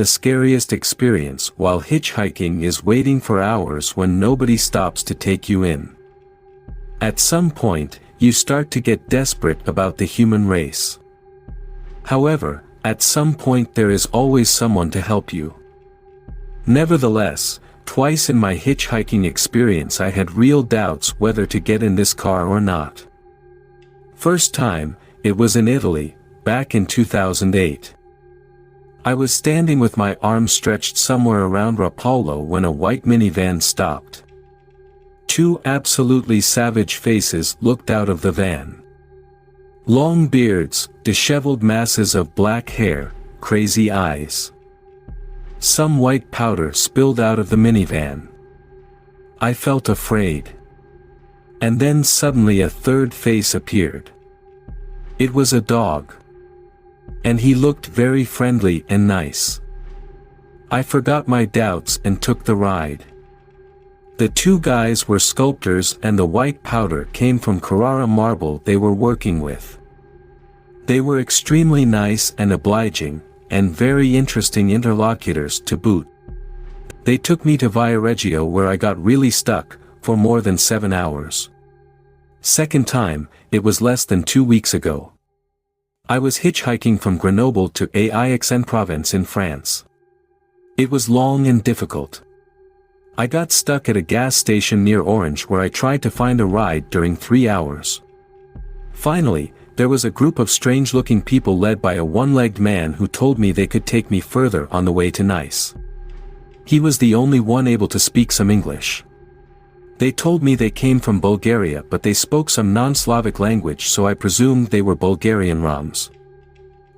the scariest experience while hitchhiking is waiting for hours when nobody stops to take you in. At some point, you start to get desperate about the human race. However, at some point there is always someone to help you. Nevertheless, twice in my hitchhiking experience I had real doubts whether to get in this car or not. First time, it was in Italy, back in 2008. I was standing with my arms stretched somewhere around Rapallo when a white minivan stopped. Two absolutely savage faces looked out of the van. Long beards, disheveled masses of black hair, crazy eyes. Some white powder spilled out of the minivan. I felt afraid. And then suddenly a third face appeared. It was a dog. And he looked very friendly and nice. I forgot my doubts and took the ride. The two guys were sculptors and the white powder came from Carrara marble they were working with. They were extremely nice and obliging, and very interesting interlocutors to boot. They took me to Viareggio where I got really stuck, for more than 7 hours. Second time, it was less than 2 weeks ago. I was hitchhiking from Grenoble to Aix-en-Provence in France. It was long and difficult. I got stuck at a gas station near Orange where I tried to find a ride during 3 hours. Finally, there was a group of strange-looking people led by a one-legged man who told me they could take me further on the way to Nice. He was the only one able to speak some English. They told me they came from Bulgaria but they spoke some non-Slavic language, so I presumed they were Bulgarian Roms.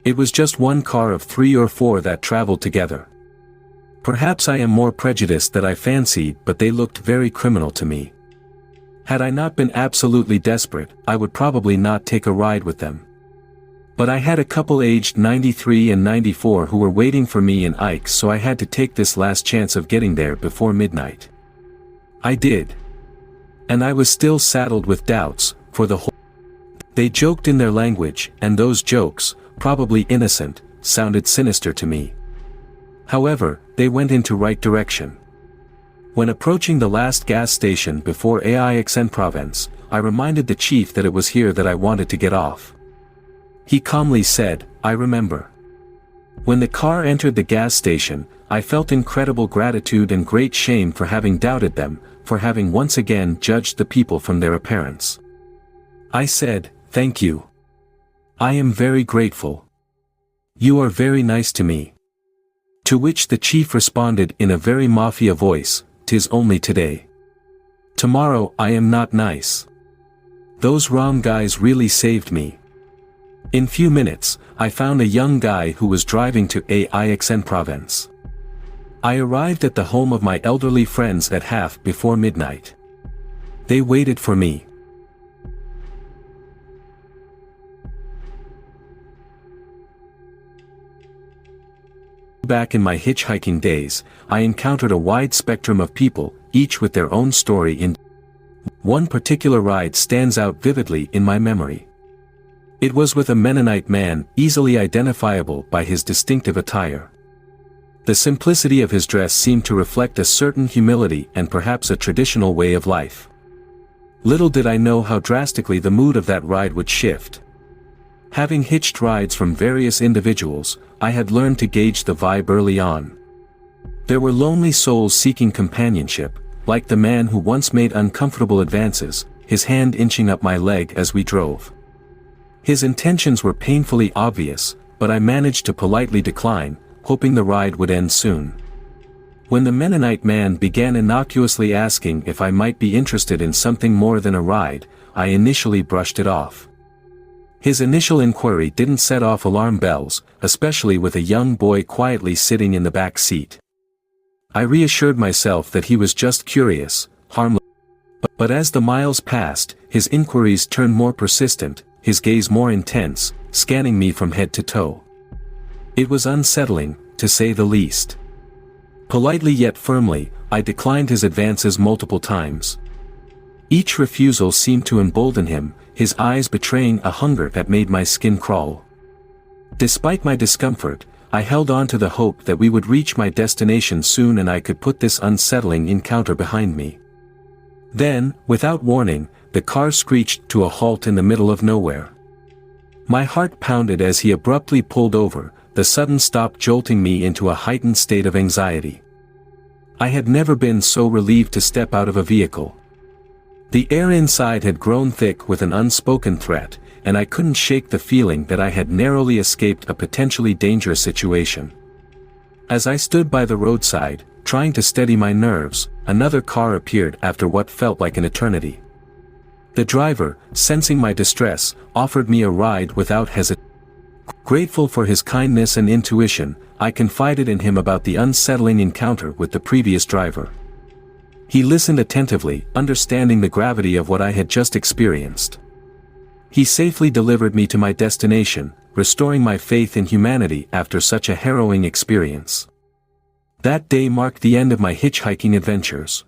It was just one car of 3 or 4 that traveled together. Perhaps I am more prejudiced than I fancied, but they looked very criminal to me. Had I not been absolutely desperate, I would probably not take a ride with them. But I had a couple aged 93 and 94 who were waiting for me in Aix, so I had to take this last chance of getting there before midnight. I did. And I was still saddled with doubts, for the whole... They joked in their language, and those jokes, probably innocent, sounded sinister to me. However, they went into right direction. When approaching the last gas station before Aix-en-Provence, I reminded the chief that it was here that I wanted to get off. He calmly said, "I remember." When the car entered the gas station, I felt incredible gratitude and great shame for having doubted them, for having once again judged the people from their appearance. I said, "Thank you. I am very grateful. You are very nice to me." To which the chief responded in a very mafia voice, "'Tis only today. Tomorrow I am not nice. Those Rom guys really saved me." In few minutes, I found a young guy who was driving to Aix-en-Provence. I arrived at the home of my elderly friends at half before midnight. They waited for me. Back in my hitchhiking days, I encountered a wide spectrum of people, each with their own story. One particular ride stands out vividly in my memory. It was with a Mennonite man, easily identifiable by his distinctive attire. The simplicity of his dress seemed to reflect a certain humility and perhaps a traditional way of life. Little did I know how drastically the mood of that ride would shift. Having hitched rides from various individuals, I had learned to gauge the vibe early on. There were lonely souls seeking companionship, like the man who once made uncomfortable advances, his hand inching up my leg as we drove. His intentions were painfully obvious, but I managed to politely decline, hoping the ride would end soon. When the Mennonite man began innocuously asking if I might be interested in something more than a ride, I initially brushed it off. His initial inquiry didn't set off alarm bells, especially with a young boy quietly sitting in the back seat. I reassured myself that he was just curious, harmless. But as the miles passed, his inquiries turned more persistent, his gaze more intense, scanning me from head to toe. It was unsettling, to say the least. Politely yet firmly, I declined his advances multiple times. Each refusal seemed to embolden him, his eyes betraying a hunger that made my skin crawl. Despite my discomfort, I held on to the hope that we would reach my destination soon and I could put this unsettling encounter behind me. Then, without warning, the car screeched to a halt in the middle of nowhere. My heart pounded as he abruptly pulled over, the sudden stop jolting me into a heightened state of anxiety. I had never been so relieved to step out of a vehicle. The air inside had grown thick with an unspoken threat, and I couldn't shake the feeling that I had narrowly escaped a potentially dangerous situation. As I stood by the roadside, trying to steady my nerves, another car appeared after what felt like an eternity. The driver, sensing my distress, offered me a ride without hesitation. Grateful for his kindness and intuition, I confided in him about the unsettling encounter with the previous driver. He listened attentively, understanding the gravity of what I had just experienced. He safely delivered me to my destination, restoring my faith in humanity after such a harrowing experience. That day marked the end of my hitchhiking adventures.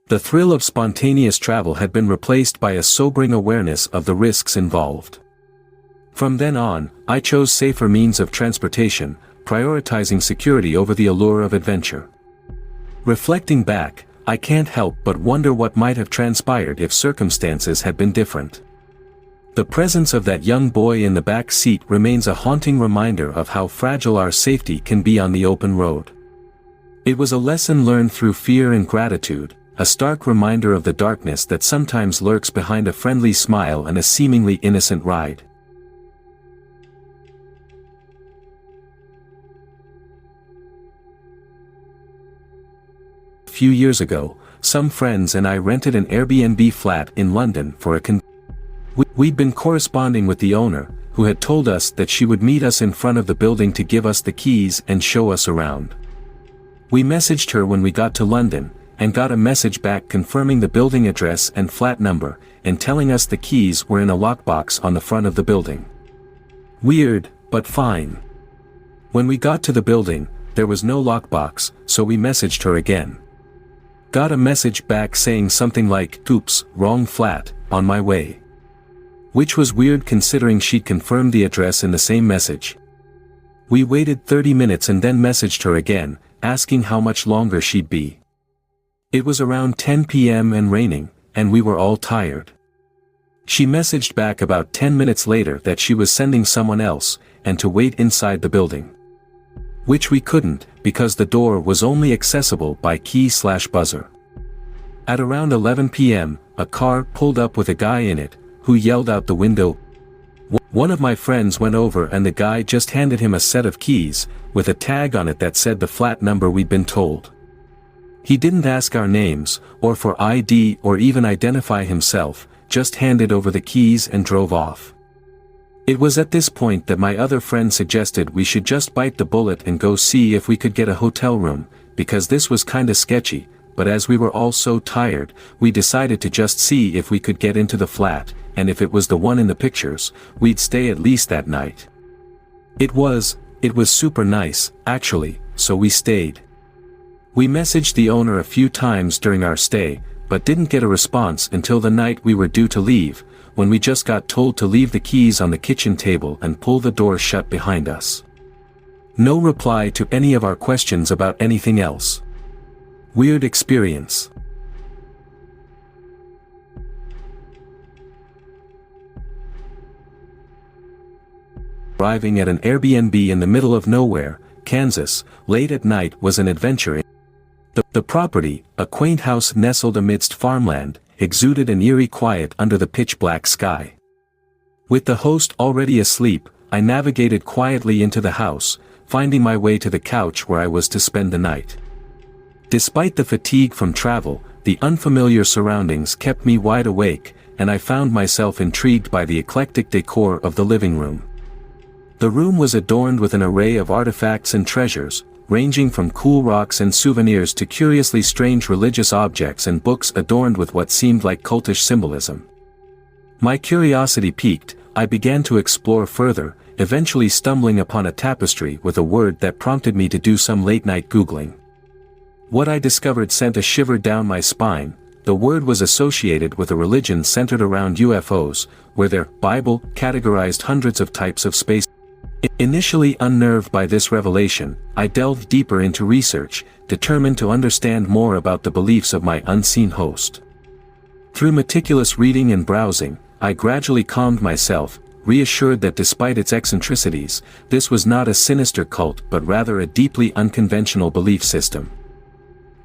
The thrill of spontaneous travel had been replaced by a sobering awareness of the risks involved. From then on, I chose safer means of transportation, prioritizing security over the allure of adventure. Reflecting back, I can't help but wonder what might have transpired if circumstances had been different. The presence of that young boy in the back seat remains a haunting reminder of how fragile our safety can be on the open road. It was a lesson learned through fear and gratitude, a stark reminder of the darkness that sometimes lurks behind a friendly smile and a seemingly innocent ride. A few years ago, some friends and I rented an Airbnb flat in London for We'd been corresponding with the owner, who had told us that she would meet us in front of the building to give us the keys and show us around. We messaged her when we got to London, and got a message back confirming the building address and flat number, and telling us the keys were in a lockbox on the front of the building. Weird, but fine. When we got to the building, there was no lockbox, so we messaged her again. Got a message back saying something like, "Oops, wrong flat, on my way." Which was weird considering she'd confirmed the address in the same message. We waited 30 minutes and then messaged her again, asking how much longer she'd be. It was around 10 p.m. and raining, and we were all tired. She messaged back about 10 minutes later that she was sending someone else, and to wait inside the building. Which we couldn't, because the door was only accessible by key/buzzer. At around 11 p.m., a car pulled up with a guy in it, who yelled out the window. One of my friends went over and the guy just handed him a set of keys, with a tag on it that said the flat number we'd been told. He didn't ask our names, or for ID or even identify himself, just handed over the keys and drove off. It was at this point that my other friend suggested we should just bite the bullet and go see if we could get a hotel room, because this was kinda sketchy, but as we were all so tired, we decided to just see if we could get into the flat, and if it was the one in the pictures, we'd stay at least that night. It was super nice, actually, so we stayed. We messaged the owner a few times during our stay, but didn't get a response until the night we were due to leave, when we just got told to leave the keys on the kitchen table and pull the door shut behind us. No reply to any of our questions about anything else. Weird experience. Arriving at an Airbnb in the middle of nowhere, Kansas, late at night was an adventure. The property, a quaint house nestled amidst farmland, exuded an eerie quiet under the pitch-black sky. With the host already asleep, I navigated quietly into the house, finding my way to the couch where I was to spend the night. Despite the fatigue from travel, the unfamiliar surroundings kept me wide awake, and I found myself intrigued by the eclectic decor of the living room. The room was adorned with an array of artifacts and treasures, ranging from cool rocks and souvenirs to curiously strange religious objects and books adorned with what seemed like cultish symbolism. My curiosity piqued, I began to explore further, eventually stumbling upon a tapestry with a word that prompted me to do some late-night Googling. What I discovered sent a shiver down my spine. The word was associated with a religion centered around UFOs, where their Bible categorized hundreds of types of space. Initially unnerved by this revelation, I delved deeper into research, determined to understand more about the beliefs of my unseen host. Through meticulous reading and browsing, I gradually calmed myself, reassured that despite its eccentricities, this was not a sinister cult but rather a deeply unconventional belief system.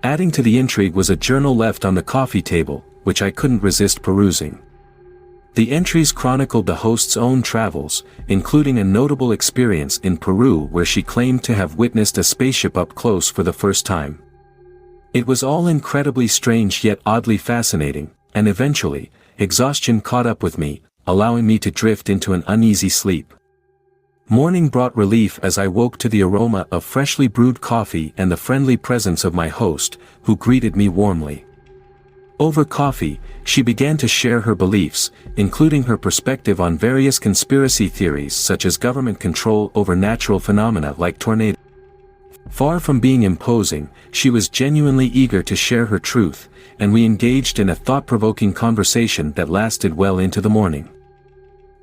Adding to the intrigue was a journal left on the coffee table, which I couldn't resist perusing. The entries chronicled the host's own travels, including a notable experience in Peru where she claimed to have witnessed a spaceship up close for the first time. It was all incredibly strange yet oddly fascinating, and eventually, exhaustion caught up with me, allowing me to drift into an uneasy sleep. Morning brought relief as I woke to the aroma of freshly brewed coffee and the friendly presence of my host, who greeted me warmly. Over coffee, she began to share her beliefs, including her perspective on various conspiracy theories such as government control over natural phenomena like tornadoes. Far from being imposing, she was genuinely eager to share her truth, and we engaged in a thought-provoking conversation that lasted well into the morning.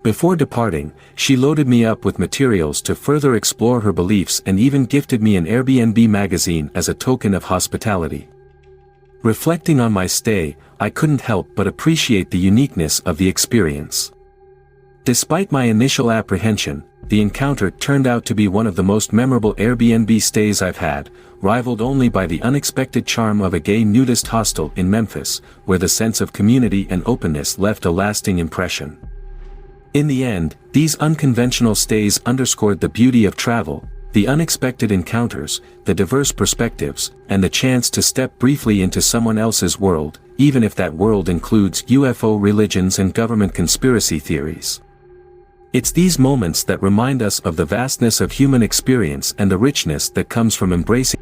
Before departing, she loaded me up with materials to further explore her beliefs and even gifted me an Airbnb magazine as a token of hospitality. Reflecting on my stay, I couldn't help but appreciate the uniqueness of the experience. Despite my initial apprehension, the encounter turned out to be one of the most memorable Airbnb stays I've had, rivaled only by the unexpected charm of a gay nudist hostel in Memphis, where the sense of community and openness left a lasting impression. In the end, these unconventional stays underscored the beauty of travel, the unexpected encounters, the diverse perspectives, and the chance to step briefly into someone else's world, even if that world includes UFO religions and government conspiracy theories. It's these moments that remind us of the vastness of human experience and the richness that comes from embracing.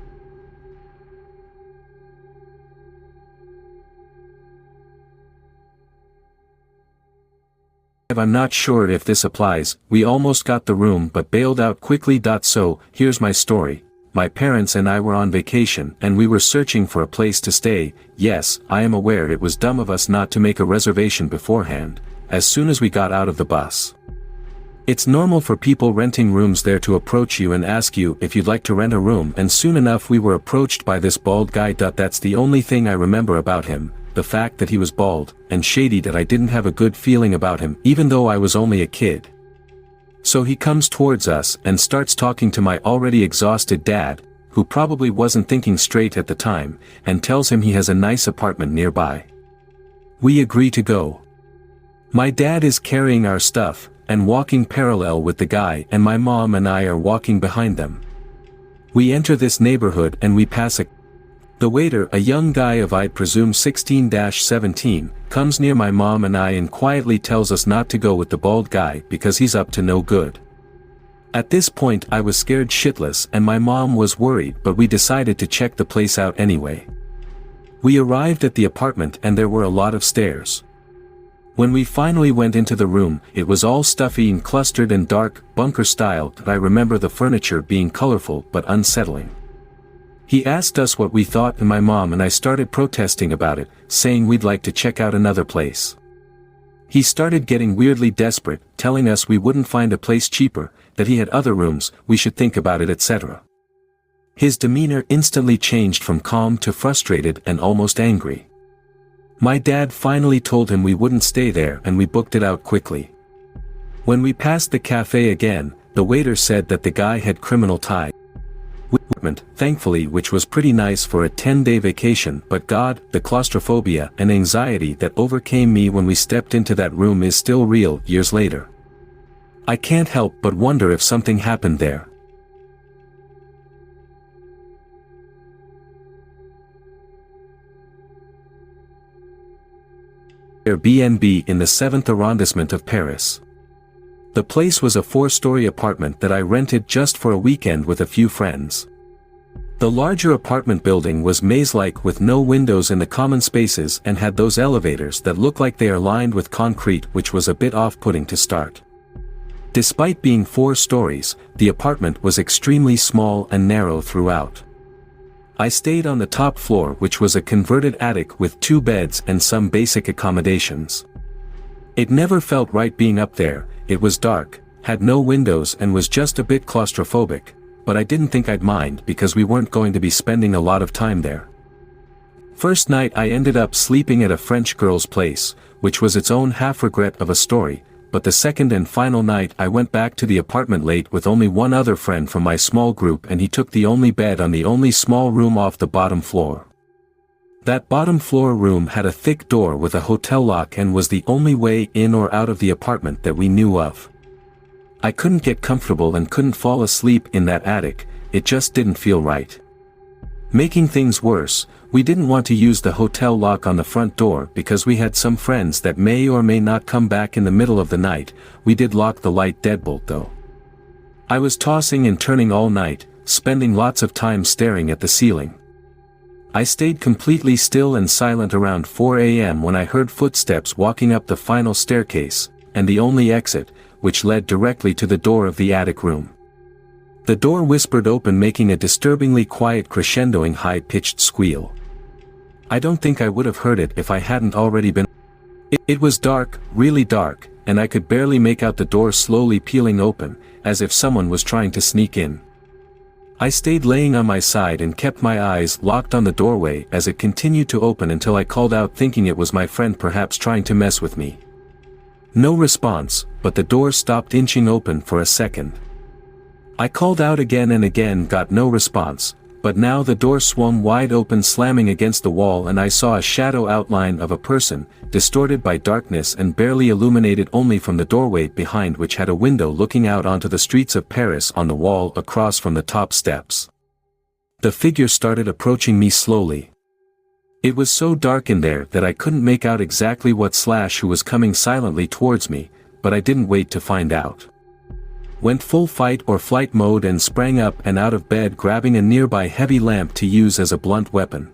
I'm not sure if this applies. We almost got the room but bailed out quickly. So, here's my story. My parents and I were on vacation and we were searching for a place to stay. Yes, I am aware it was dumb of us not to make a reservation beforehand, as soon as we got out of the bus. It's normal for people renting rooms there to approach you and ask you if you'd like to rent a room, and soon enough we were approached by this bald guy. That's the only thing I remember about him, the fact that he was bald, and shady, that I didn't have a good feeling about him even though I was only a kid. So he comes towards us and starts talking to my already exhausted dad, who probably wasn't thinking straight at the time, and tells him he has a nice apartment nearby. We agree to go. My dad is carrying our stuff and walking parallel with the guy, and my mom and I are walking behind them. We enter this neighborhood and we pass the waiter, a young guy of I'd presume 16-17, comes near my mom and I and quietly tells us not to go with the bald guy because he's up to no good. At this point I was scared shitless and my mom was worried, but we decided to check the place out anyway. We arrived at the apartment and there were a lot of stairs. When we finally went into the room, it was all stuffy and clustered and dark, bunker style. I remember the furniture being colorful but unsettling. He asked us what we thought, and my mom and I started protesting about it, saying we'd like to check out another place. He started getting weirdly desperate, telling us we wouldn't find a place cheaper, that he had other rooms, we should think about it, etc. His demeanor instantly changed from calm to frustrated and almost angry. My dad finally told him we wouldn't stay there and we booked it out quickly. When we passed the cafe again, the waiter said that the guy had criminal ties. Thankfully, which was pretty nice for a 10-day vacation, but God, the claustrophobia and anxiety that overcame me when we stepped into that room is still real years later. I can't help but wonder if something happened there. Airbnb in the 7th arrondissement of Paris. The place was a 4-story apartment that I rented just for a weekend with a few friends. The larger apartment building was maze-like with no windows in the common spaces and had those elevators that look like they are lined with concrete, which was a bit off-putting to start. Despite being 4 stories, the apartment was extremely small and narrow throughout. I stayed on the top floor, which was a converted attic with 2 beds and some basic accommodations. It never felt right being up there. It was dark, had no windows and was just a bit claustrophobic, but I didn't think I'd mind because we weren't going to be spending a lot of time there. First night I ended up sleeping at a French girl's place, which was its own half-regret of a story, but the second and final night I went back to the apartment late with only one other friend from my small group, and he took the only bed on the only small room off the bottom floor. That bottom floor room had a thick door with a hotel lock and was the only way in or out of the apartment that we knew of. I couldn't get comfortable and couldn't fall asleep in that attic, it just didn't feel right. Making things worse, we didn't want to use the hotel lock on the front door because we had some friends that may or may not come back in the middle of the night. We did lock the light deadbolt though. I was tossing and turning all night, spending lots of time staring at the ceiling. I stayed completely still and silent around 4 a.m. when I heard footsteps walking up the final staircase, and the only exit, which led directly to the door of the attic room. The door whispered open, making a disturbingly quiet crescendoing high-pitched squeal. I don't think I would have heard it if I hadn't already been. It was dark, really dark, and I could barely make out the door slowly peeling open, as if someone was trying to sneak in. I stayed laying on my side and kept my eyes locked on the doorway as it continued to open until I called out, thinking it was my friend perhaps trying to mess with me. No response, but the door stopped inching open for a second. I called out again and again, got no response, but now the door swung wide open, slamming against the wall, and I saw a shadow outline of a person, distorted by darkness and barely illuminated only from the doorway behind, which had a window looking out onto the streets of Paris on the wall across from the top steps. The figure started approaching me slowly. It was so dark in there that I couldn't make out exactly what / who was coming silently towards me, but I didn't wait to find out. Went full fight or flight mode and sprang up and out of bed, grabbing a nearby heavy lamp to use as a blunt weapon.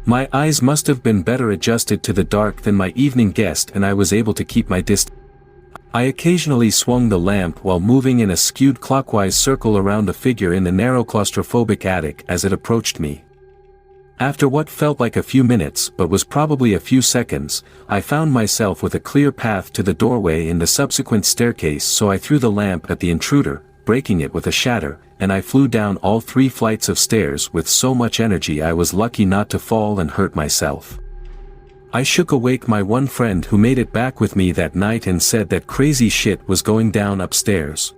My eyes must have been better adjusted to the dark than my evening guest, and I was able to keep my distance. I occasionally swung the lamp while moving in a skewed clockwise circle around the figure in the narrow claustrophobic attic as it approached me. After what felt like a few minutes but was probably a few seconds, I found myself with a clear path to the doorway in the subsequent staircase, so I threw the lamp at the intruder, breaking it with a shatter, and I flew down all 3 flights of stairs with so much energy I was lucky not to fall and hurt myself. I shook awake my one friend who made it back with me that night and said that crazy shit was going down upstairs.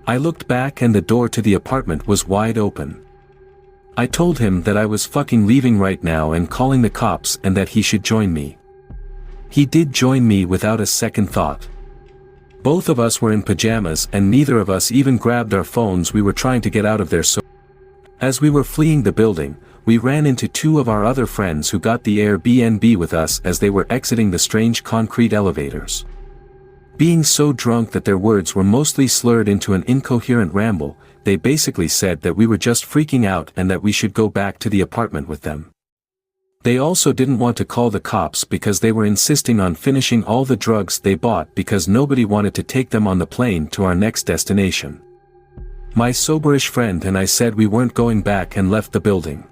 I looked back and the door to the apartment was wide open. I told him that I was fucking leaving right now and calling the cops and that he should join me. He did join me without a second thought. Both of us were in pajamas and neither of us even grabbed our phones. We were trying to get out of there, so as we were fleeing the building, we ran into 2 of our other friends who got the Airbnb with us as they were exiting the strange concrete elevators. Being so drunk that their words were mostly slurred into an incoherent ramble, they basically said that we were just freaking out and that we should go back to the apartment with them. They also didn't want to call the cops because they were insisting on finishing all the drugs they bought because nobody wanted to take them on the plane to our next destination. My soberish friend and I said we weren't going back and left the building.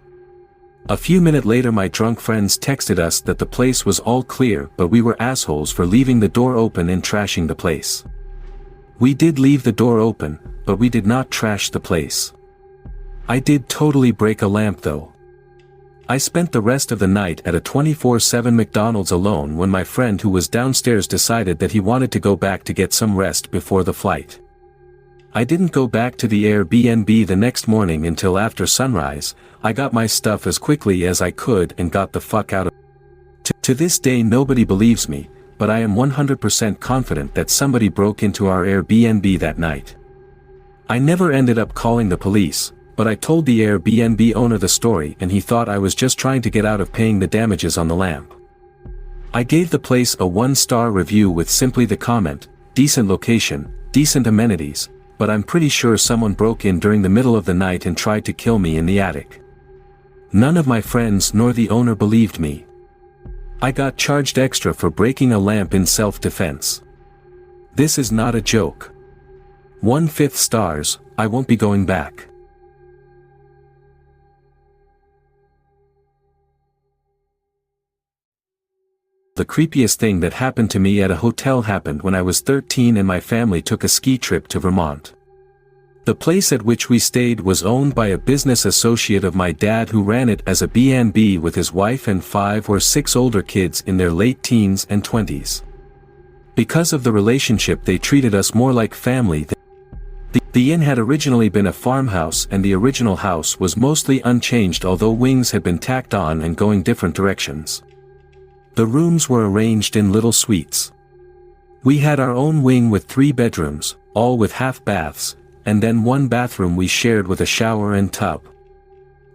A few minutes later my drunk friends texted us that the place was all clear, but we were assholes for leaving the door open and trashing the place. We did leave the door open, but we did not trash the place. I did totally break a lamp though. I spent the rest of the night at a 24/7 McDonald's alone when my friend who was downstairs decided that he wanted to go back to get some rest before the flight. I didn't go back to the Airbnb the next morning until after sunrise. I got my stuff as quickly as I could and got the fuck out of it. To this day nobody believes me, but I am 100% confident that somebody broke into our Airbnb that night. I never ended up calling the police, but I told the Airbnb owner the story and he thought I was just trying to get out of paying the damages on the lamp. I gave the place a 1-star review with simply the comment, "Decent location, decent amenities," but I'm pretty sure someone broke in during the middle of the night and tried to kill me in the attic. None of my friends nor the owner believed me. I got charged extra for breaking a lamp in self-defense. This is not a joke. 1/5 stars, I won't be going back. the creepiest thing that happened to me at a hotel happened when I was 13 and my family took a ski trip to Vermont. The place at which we stayed was owned by a business associate of my dad who ran it as a B&B with his wife and 5 or 6 older kids in their late teens and 20s. Because of the relationship, they treated us more like family. The inn had originally been a farmhouse and the original house was mostly unchanged, although wings had been tacked on and going different directions. The rooms were arranged in little suites. We had our own wing with 3 bedrooms, all with half baths, and then one bathroom we shared with a shower and tub.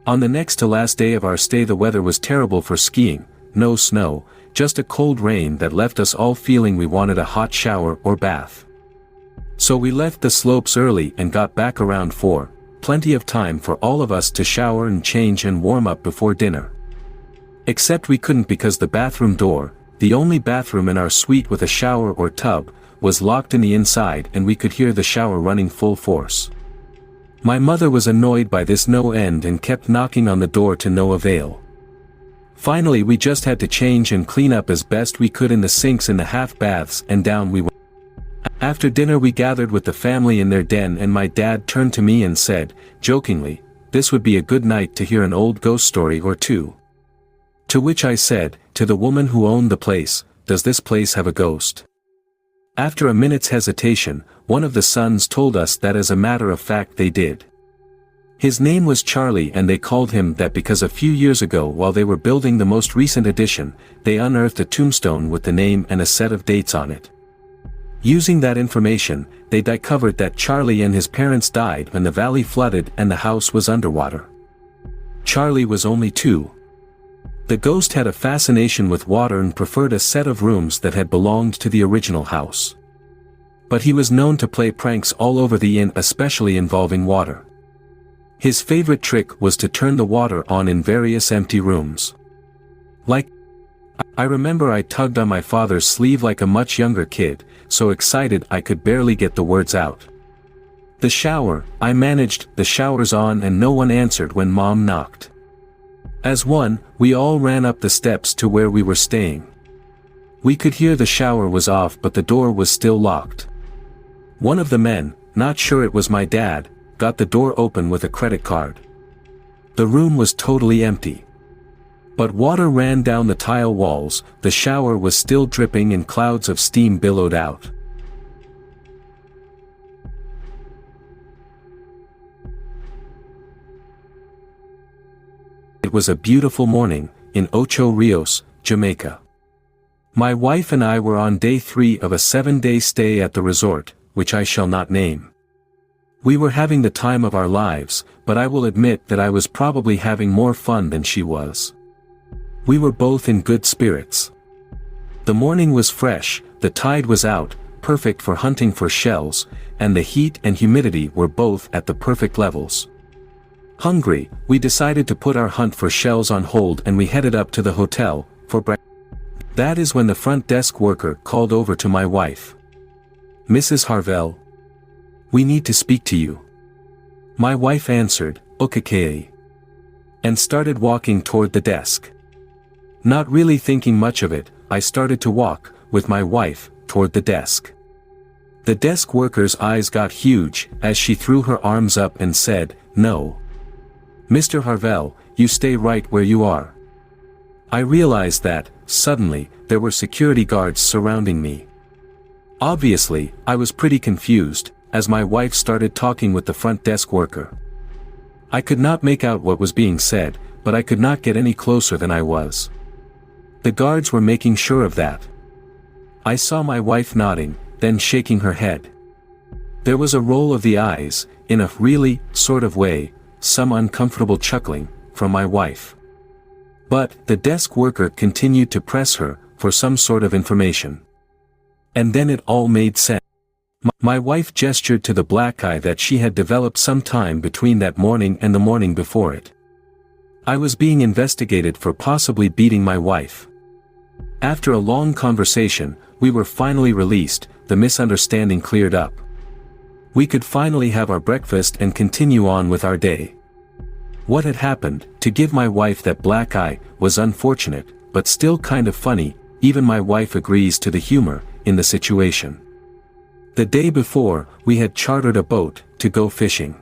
On the next to last day of our stay, the weather was terrible for skiing, no snow, just a cold rain that left us all feeling we wanted a hot shower or bath. So we left the slopes early and got back around 4, plenty of time for all of us to shower and change and warm up before dinner. Except we couldn't because the bathroom door, the only bathroom in our suite with a shower or tub, was locked in the inside and we could hear the shower running full force. My mother was annoyed by this no end and kept knocking on the door to no avail. Finally we just had to change and clean up as best we could in the sinks in the half baths and down we went. After dinner we gathered with the family in their den and my dad turned to me and said, jokingly, "This would be a good night to hear an old ghost story or two." To which I said, to the woman who owned the place, "Does this place have a ghost?" After a minute's hesitation, one of the sons told us that as a matter of fact they did. His name was Charlie and they called him that because a few years ago while they were building the most recent addition, they unearthed a tombstone with the name and a set of dates on it. Using that information, they discovered that Charlie and his parents died when the valley flooded and the house was underwater. Charlie was only 2. The ghost had a fascination with water and preferred a set of rooms that had belonged to the original house. But he was known to play pranks all over the inn, especially involving water. His favorite trick was to turn the water on in various empty rooms. I remember I tugged on my father's sleeve like a much younger kid, so excited I could barely get the words out. The shower, I managed, the shower's on and no one answered when Mom knocked. As one, we all ran up the steps to where we were staying. We could hear the shower was off but the door was still locked. One of the men, not sure it was my dad, got the door open with a credit card. The room was totally empty. But water ran down the tile walls, the shower was still dripping and clouds of steam billowed out. It was a beautiful morning, in Ocho Rios, Jamaica. My wife and I were on day 3 of a 7-day stay at the resort, which I shall not name. We were having the time of our lives, but I will admit that I was probably having more fun than she was. We were both in good spirits. The morning was fresh, the tide was out, perfect for hunting for shells, and the heat and humidity were both at the perfect levels. Hungry, we decided to put our hunt for shells on hold and we headed up to the hotel, for breakfast. That is when the front desk worker called over to my wife. "Mrs. Harvell, we need to speak to you." My wife answered, "Okay," and started walking toward the desk. Not really thinking much of it, I started to walk, with my wife, toward the desk. The desk worker's eyes got huge, as she threw her arms up and said, "No. Mr. Harvell, you stay right where you are." I realized that, suddenly, there were security guards surrounding me. Obviously, I was pretty confused, as my wife started talking with the front desk worker. I could not make out what was being said, but I could not get any closer than I was. The guards were making sure of that. I saw my wife nodding, then shaking her head. There was a roll of the eyes, in a really, sort of way, some uncomfortable chuckling, from my wife. But, the desk worker continued to press her, for some sort of information. And then it all made sense. My wife gestured to the black eye that she had developed some time between that morning and the morning before it. I was being investigated for possibly beating my wife. After a long conversation, we were finally released, the misunderstanding cleared up. We could finally have our breakfast and continue on with our day. What had happened, to give my wife that black eye, was unfortunate, but still kind of funny, even my wife agrees to the humor in the situation. The day before, we had chartered a boat to go fishing.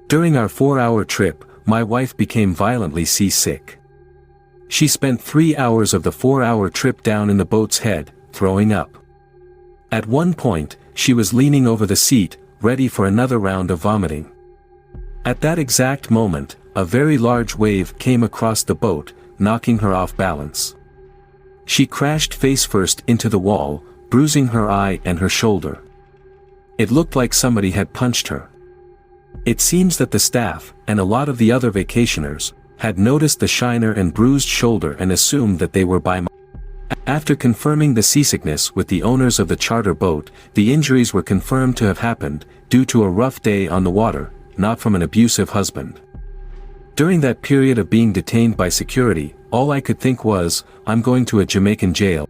During our 4-hour trip, my wife became violently seasick. She spent 3 hours of the 4-hour trip down in the boat's head, throwing up. At one point, she was leaning over the seat, ready for another round of vomiting. At that exact moment, a very large wave came across the boat, knocking her off balance. She crashed face first into the wall, bruising her eye and her shoulder. It looked like somebody had punched her. It seems that the staff, and a lot of the other vacationers, had noticed the shiner and bruised shoulder and assumed that they were by. After confirming the seasickness with the owners of the charter boat, the injuries were confirmed to have happened due to a rough day on the water, not from an abusive husband. During that period of being detained by security, all I could think was, I'm going to a Jamaican jail.